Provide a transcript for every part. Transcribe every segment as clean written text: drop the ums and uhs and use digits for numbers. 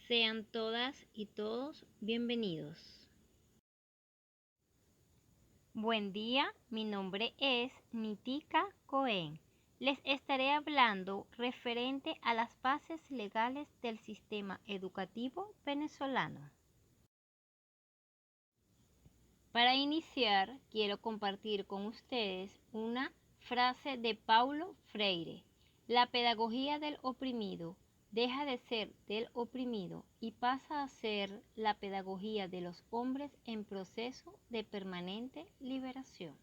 Sean todas y todos bienvenidos. Buen día, mi nombre es Nitika Cohen. Les estaré hablando referente a las bases legales del sistema educativo venezolano. Para iniciar, quiero compartir con ustedes una frase de Paulo Freire: la pedagogía del oprimido deja de ser del oprimido y pasa a ser la pedagogía de los hombres en proceso de permanente liberación.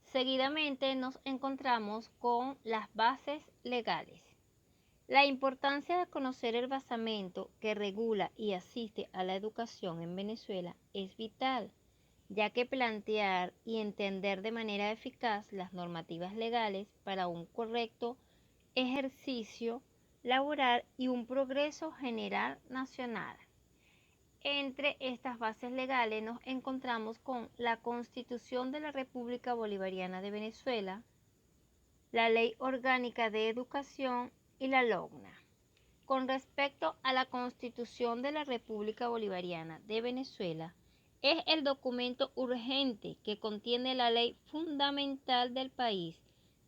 Seguidamente nos encontramos con las bases legales. La importancia de conocer el basamento que regula y asiste a la educación en Venezuela es vital, ya que plantear y entender de manera eficaz las normativas legales para un correcto ejercicio laboral y un progreso general nacional. Entre estas bases legales nos encontramos con la Constitución de la República Bolivariana de Venezuela, la Ley Orgánica de Educación y la LOGNA. Con respecto a la Constitución de la República Bolivariana de Venezuela, es el documento urgente que contiene la ley fundamental del país,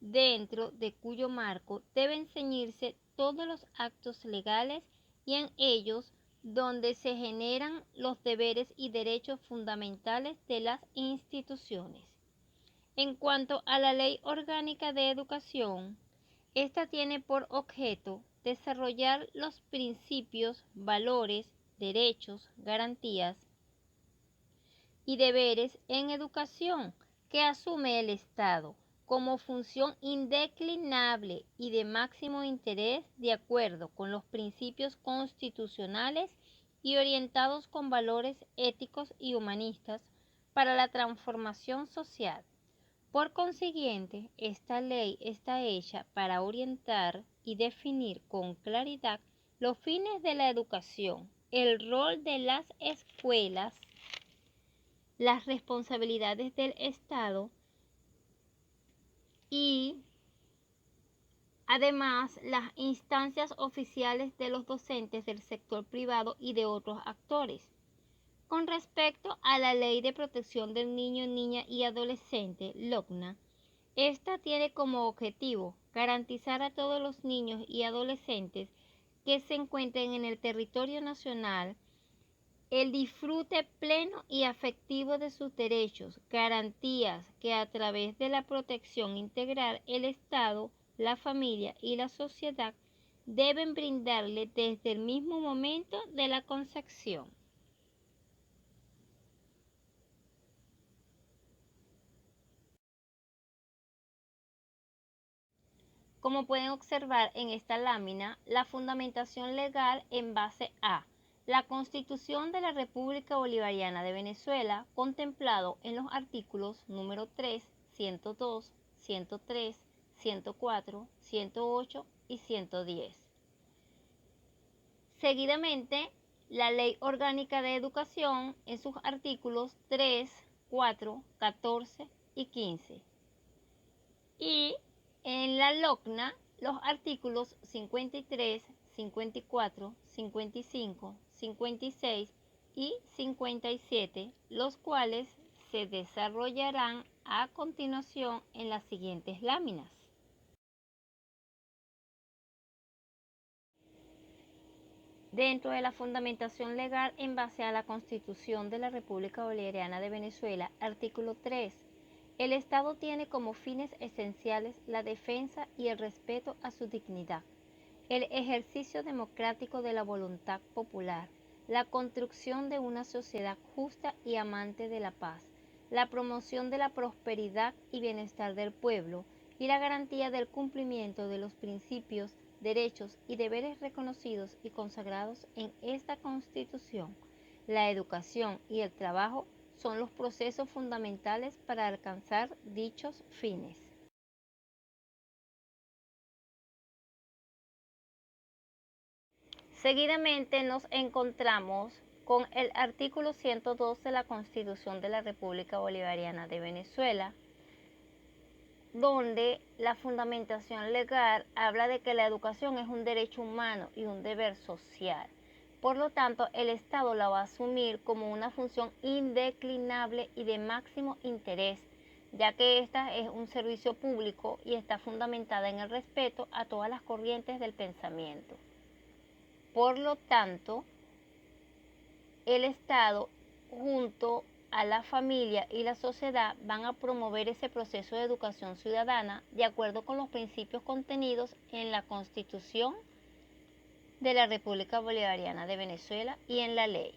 dentro de cuyo marco deben ceñirse todos los actos legales y en ellos donde se generan los deberes y derechos fundamentales de las instituciones. En cuanto a la Ley Orgánica de Educación, esta tiene por objeto desarrollar los principios, valores, derechos, garantías y deberes en educación que asume el Estado como función indeclinable y de máximo interés de acuerdo con los principios constitucionales y orientados con valores éticos y humanistas para la transformación social. Por consiguiente, esta ley está hecha para orientar y definir con claridad los fines de la educación, el rol de las escuelas, las responsabilidades del Estado y además las instancias oficiales de los docentes del sector privado y de otros actores. Con respecto a la Ley de Protección del Niño, Niña y Adolescente, LOGNA, esta tiene como objetivo garantizar a todos los niños y adolescentes que se encuentren en el territorio nacional el disfrute pleno y afectivo de sus derechos, garantías que a través de la protección integral el Estado, la familia y la sociedad deben brindarle desde el mismo momento de la concepción. Como pueden observar en esta lámina, la fundamentación legal en base a la Constitución de la República Bolivariana de Venezuela, contemplado en los artículos número 3, 102, 103, 104, 108 y 110. Seguidamente, la Ley Orgánica de Educación en sus artículos 3, 4, 14 y 15. Y en la LOGNA, los artículos 53, 54, 55, 56 y 57, los cuales se desarrollarán a continuación en las siguientes láminas. Dentro de la fundamentación legal en base a la Constitución de la República Bolivariana de Venezuela, artículo 3, el Estado tiene como fines esenciales la defensa y el respeto a su dignidad, el ejercicio democrático de la voluntad popular, la construcción de una sociedad justa y amante de la paz, la promoción de la prosperidad y bienestar del pueblo y la garantía del cumplimiento de los principios, derechos y deberes reconocidos y consagrados en esta Constitución. La educación y el trabajo son los procesos fundamentales para alcanzar dichos fines. Seguidamente nos encontramos con el artículo 102 de la Constitución de la República Bolivariana de Venezuela, donde la fundamentación legal habla de que la educación es un derecho humano y un deber social. Por lo tanto, el Estado la va a asumir como una función indeclinable y de máximo interés, ya que esta es un servicio público y está fundamentada en el respeto a todas las corrientes del pensamiento. Por lo tanto, el Estado, junto a la familia y la sociedad, van a promover ese proceso de educación ciudadana de acuerdo con los principios contenidos en la Constitución de la República Bolivariana de Venezuela y en la ley.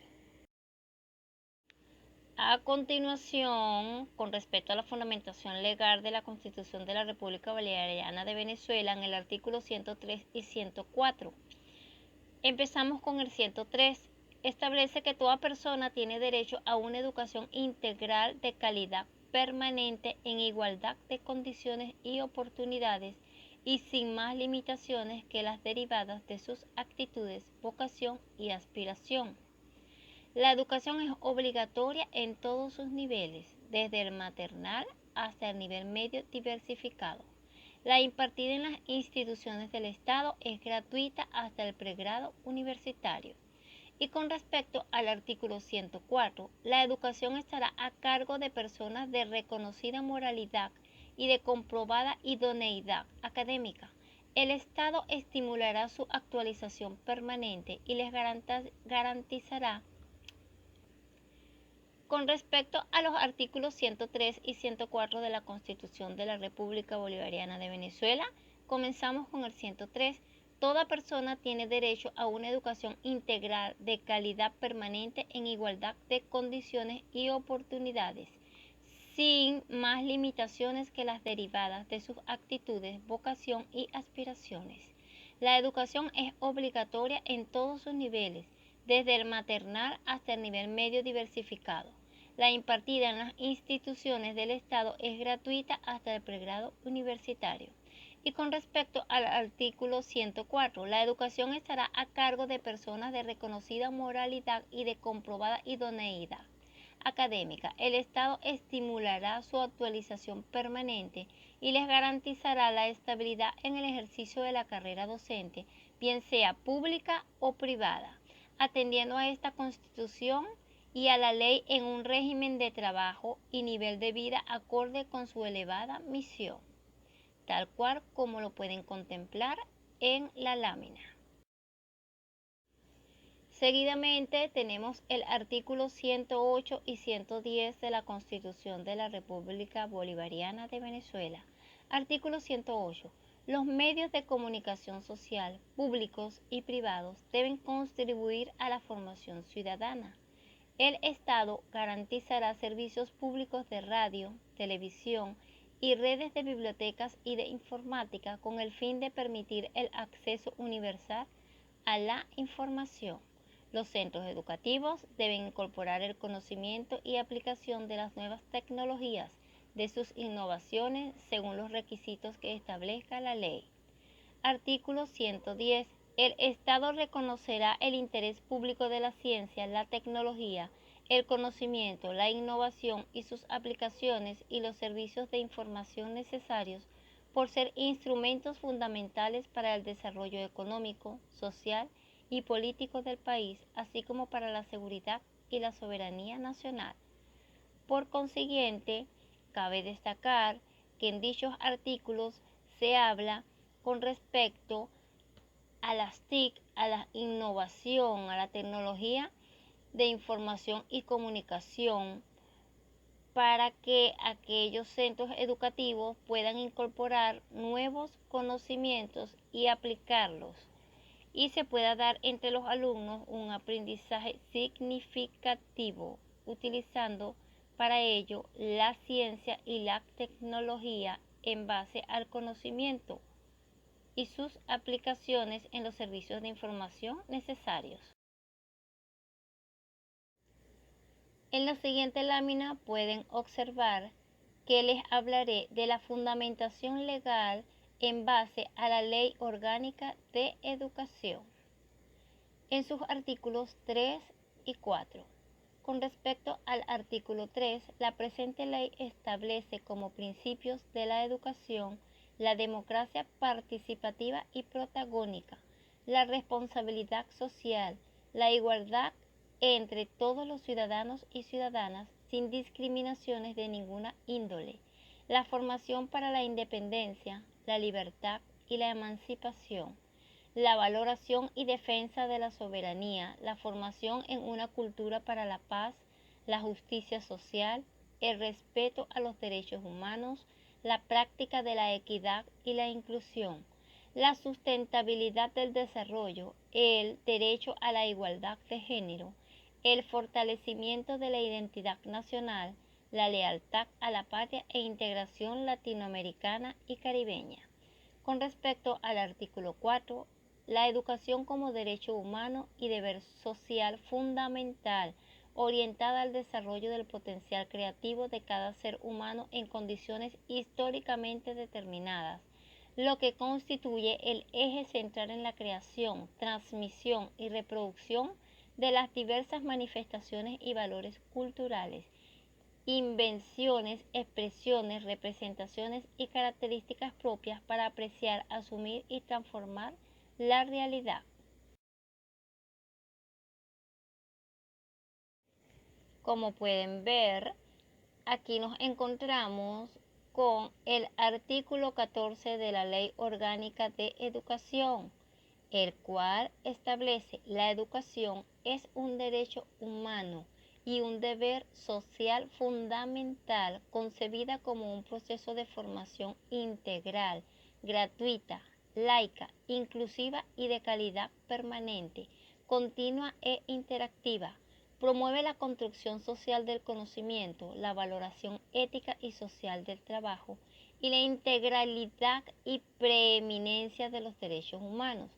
A continuación, con respecto a la fundamentación legal de la Constitución de la República Bolivariana de Venezuela, en el artículo 103 y 104. Empezamos con el 103. Establece que toda persona tiene derecho a una educación integral de calidad permanente en igualdad de condiciones y oportunidades y sin más limitaciones que las derivadas de sus actitudes, vocación y aspiración. La educación es obligatoria en todos sus niveles, desde el maternal hasta el nivel medio diversificado. La impartida en las instituciones del Estado es gratuita hasta el pregrado universitario. Y con respecto al artículo 104, la educación estará a cargo de personas de reconocida moralidad y de comprobada idoneidad académica. El Estado estimulará su actualización permanente y les garantizará. Con respecto a los artículos 103 y 104 de la Constitución de la República Bolivariana de Venezuela, comenzamos con el 103. Toda persona tiene derecho a una educación integral de calidad permanente en igualdad de condiciones y oportunidades, sin más limitaciones que las derivadas de sus actitudes, vocación y aspiraciones. La educación es obligatoria en todos sus niveles, desde el maternal hasta el nivel medio diversificado. La impartida en las instituciones del Estado es gratuita hasta el pregrado universitario. Y con respecto al artículo 104, la educación estará a cargo de personas de reconocida moralidad y de comprobada idoneidad académica. El Estado estimulará su actualización permanente y les garantizará la estabilidad en el ejercicio de la carrera docente, bien sea pública o privada, atendiendo a esta Constitución y a la ley en un régimen de trabajo y nivel de vida acorde con su elevada misión, tal cual como lo pueden contemplar en la lámina. Seguidamente tenemos el artículo 108 y 110 de la Constitución de la República Bolivariana de Venezuela. Artículo 108. Los medios de comunicación social, públicos y privados, deben contribuir a la formación ciudadana. El Estado garantizará servicios públicos de radio, televisión y redes de bibliotecas y de informática con el fin de permitir el acceso universal a la información. Los centros educativos deben incorporar el conocimiento y aplicación de las nuevas tecnologías, de sus innovaciones, según los requisitos que establezca la ley. Artículo 110. El Estado reconocerá el interés público de la ciencia, la tecnología, el conocimiento, la innovación y sus aplicaciones y los servicios de información necesarios por ser instrumentos fundamentales para el desarrollo económico, social y político del país, así como para la seguridad y la soberanía nacional. Por consiguiente, cabe destacar que en dichos artículos se habla con respecto a las TIC, a la innovación, a la tecnología de información y comunicación, para que aquellos centros educativos puedan incorporar nuevos conocimientos y aplicarlos, y se pueda dar entre los alumnos un aprendizaje significativo, utilizando para ello la ciencia y la tecnología en base al conocimiento y sus aplicaciones en los servicios de información necesarios. En la siguiente lámina pueden observar que les hablaré de la fundamentación legal en base a la Ley Orgánica de Educación, en sus artículos 3 y 4. Con respecto al artículo 3, la presente ley establece como principios de la educación la democracia participativa y protagónica, la responsabilidad social, la igualdad entre todos los ciudadanos y ciudadanas sin discriminaciones de ninguna índole, la formación para la independencia, la libertad y la emancipación, la valoración y defensa de la soberanía, la formación en una cultura para la paz, la justicia social, el respeto a los derechos humanos, la práctica de la equidad y la inclusión, la sustentabilidad del desarrollo, el derecho a la igualdad de género, el fortalecimiento de la identidad nacional, la lealtad a la patria e integración latinoamericana y caribeña. Con respecto al artículo 4, la educación como derecho humano y deber social fundamental, orientada al desarrollo del potencial creativo de cada ser humano en condiciones históricamente determinadas, lo que constituye el eje central en la creación, transmisión y reproducción de las diversas manifestaciones y valores culturales, invenciones, expresiones, representaciones y características propias para apreciar, asumir y transformar la realidad. Como pueden ver, aquí nos encontramos con el artículo 14 de la Ley Orgánica de Educación, el cual establece la educación es un derecho humano y un deber social fundamental, concebida como un proceso de formación integral, gratuita, laica, inclusiva y de calidad permanente, continua e interactiva. Promueve la construcción social del conocimiento, la valoración ética y social del trabajo y la integralidad y preeminencia de los derechos humanos,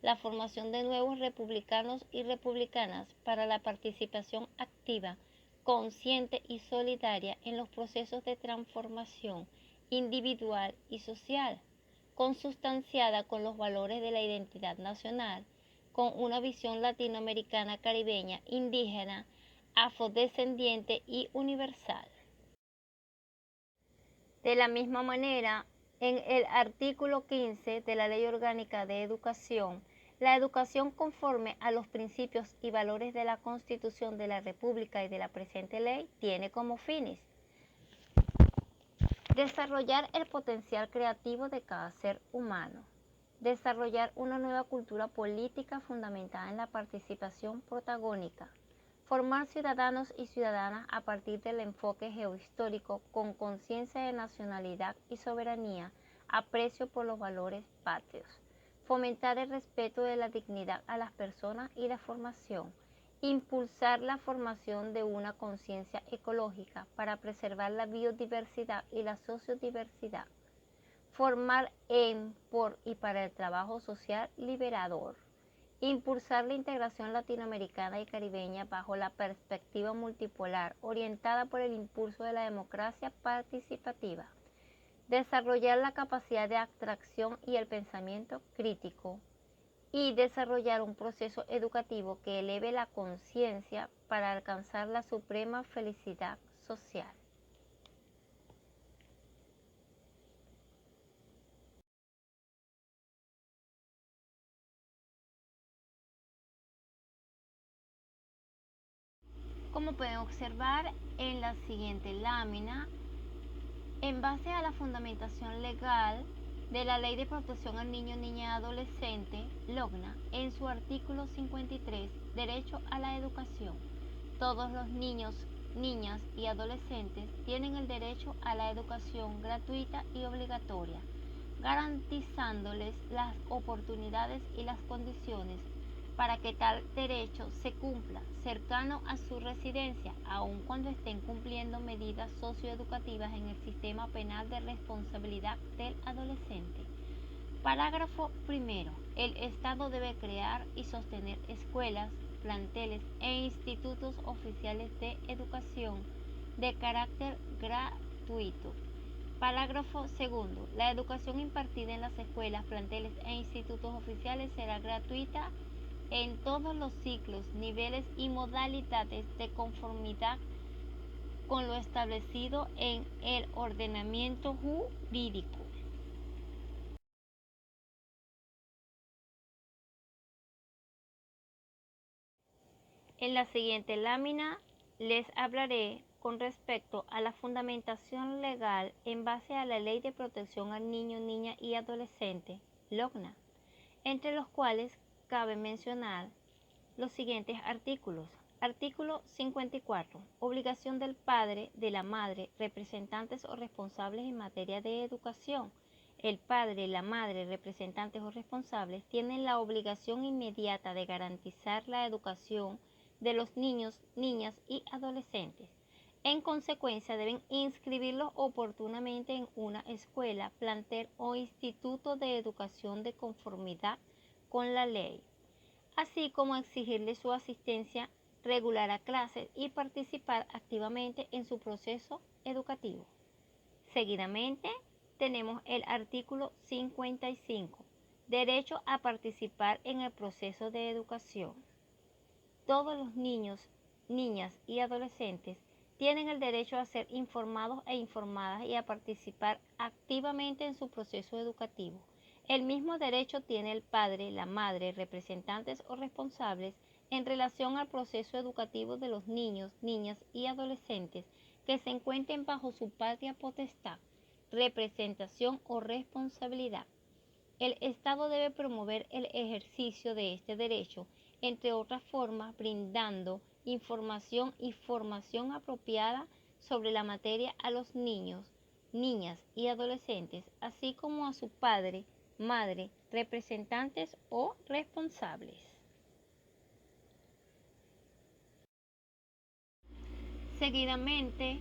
la formación de nuevos republicanos y republicanas para la participación activa, consciente y solidaria en los procesos de transformación individual y social, consustanciada con los valores de la identidad nacional, con una visión latinoamericana, caribeña, indígena, afrodescendiente y universal. De la misma manera, en el artículo 15 de la Ley Orgánica de Educación, la educación conforme a los principios y valores de la Constitución de la República y de la presente ley tiene como fines: desarrollar el potencial creativo de cada ser humano, desarrollar una nueva cultura política fundamentada en la participación protagónica, formar ciudadanos y ciudadanas a partir del enfoque geohistórico con conciencia de nacionalidad y soberanía, aprecio por los valores patrios, fomentar el respeto de la dignidad a las personas y la formación, impulsar la formación de una conciencia ecológica para preservar la biodiversidad y la sociodiversidad, formar en, por y para el trabajo social liberador, impulsar la integración latinoamericana y caribeña bajo la perspectiva multipolar orientada por el impulso de la democracia participativa, desarrollar la capacidad de abstracción y el pensamiento crítico, y desarrollar un proceso educativo que eleve la conciencia para alcanzar la suprema felicidad social. Como pueden observar en la siguiente lámina, en base a la fundamentación legal de la Ley de Protección al Niño, Niña y Adolescente, LOGNA, en su artículo 53, Derecho a la Educación, todos los niños, niñas y adolescentes tienen el derecho a la educación gratuita y obligatoria, garantizándoles las oportunidades y las condiciones para que tal derecho se cumpla cercano a su residencia, aun cuando estén cumpliendo medidas socioeducativas en el sistema penal de responsabilidad del adolescente. Parágrafo primero. El Estado debe crear y sostener escuelas, planteles e institutos oficiales de educación de carácter gratuito. Parágrafo segundo. La educación impartida en las escuelas, planteles e institutos oficiales será gratuita en todos los ciclos, niveles y modalidades de conformidad con lo establecido en el ordenamiento jurídico. En la siguiente lámina les hablaré con respecto a la fundamentación legal en base a la Ley de Protección al Niño, Niña y Adolescente, LOGNA, entre los cuales cabe mencionar los siguientes artículos. Artículo 54. Obligación del padre, de la madre, representantes o responsables en materia de educación. El padre, la madre, representantes o responsables tienen la obligación inmediata de garantizar la educación de los niños, niñas y adolescentes. En consecuencia, deben inscribirlos oportunamente en una escuela, plantel o instituto de educación de conformidad con la ley, así como exigirle su asistencia regular a clases y participar activamente en su proceso educativo. Seguidamente, tenemos el artículo 55, derecho a participar en el proceso de educación. Todos los niños, niñas y adolescentes tienen el derecho a ser informados e informadas y a participar activamente en su proceso educativo. El mismo derecho tiene el padre, la madre, representantes o responsables en relación al proceso educativo de los niños, niñas y adolescentes que se encuentren bajo su patria potestad, representación o responsabilidad. El Estado debe promover el ejercicio de este derecho, entre otras formas, brindando información y formación apropiada sobre la materia a los niños, niñas y adolescentes, así como a su padre, madre, representantes o responsables. Seguidamente,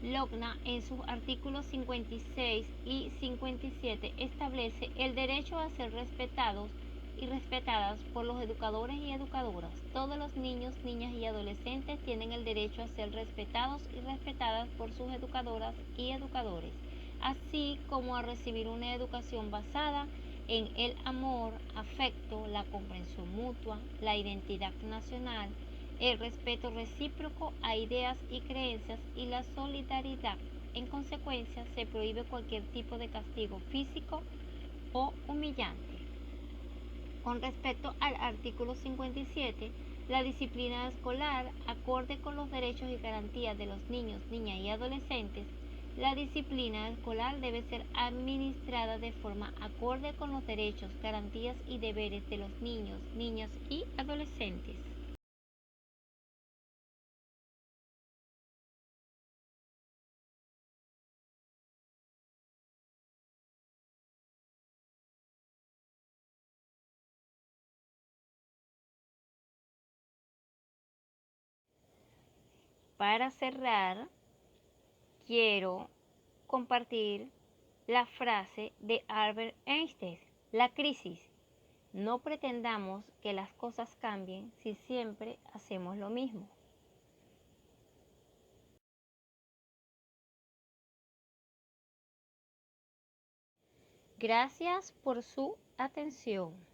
LOGNA en sus artículos 56 y 57 establece el derecho a ser respetados y respetadas por los educadores y educadoras. Todos los niños, niñas y adolescentes tienen el derecho a ser respetados y respetadas por sus educadoras y educadores, así como a recibir una educación basada en el amor, afecto, la comprensión mutua, la identidad nacional, el respeto recíproco a ideas y creencias y la solidaridad. En consecuencia, se prohíbe cualquier tipo de castigo físico o humillante. Con respecto al artículo 57, la disciplina escolar, acorde con los derechos y garantías de los niños, niñas y adolescentes, la disciplina escolar debe ser administrada de forma acorde con los derechos, garantías y deberes de los niños, niñas y adolescentes. Para cerrar, quiero compartir la frase de Albert Einstein: la crisis. No pretendamos que las cosas cambien si siempre hacemos lo mismo. Gracias por su atención.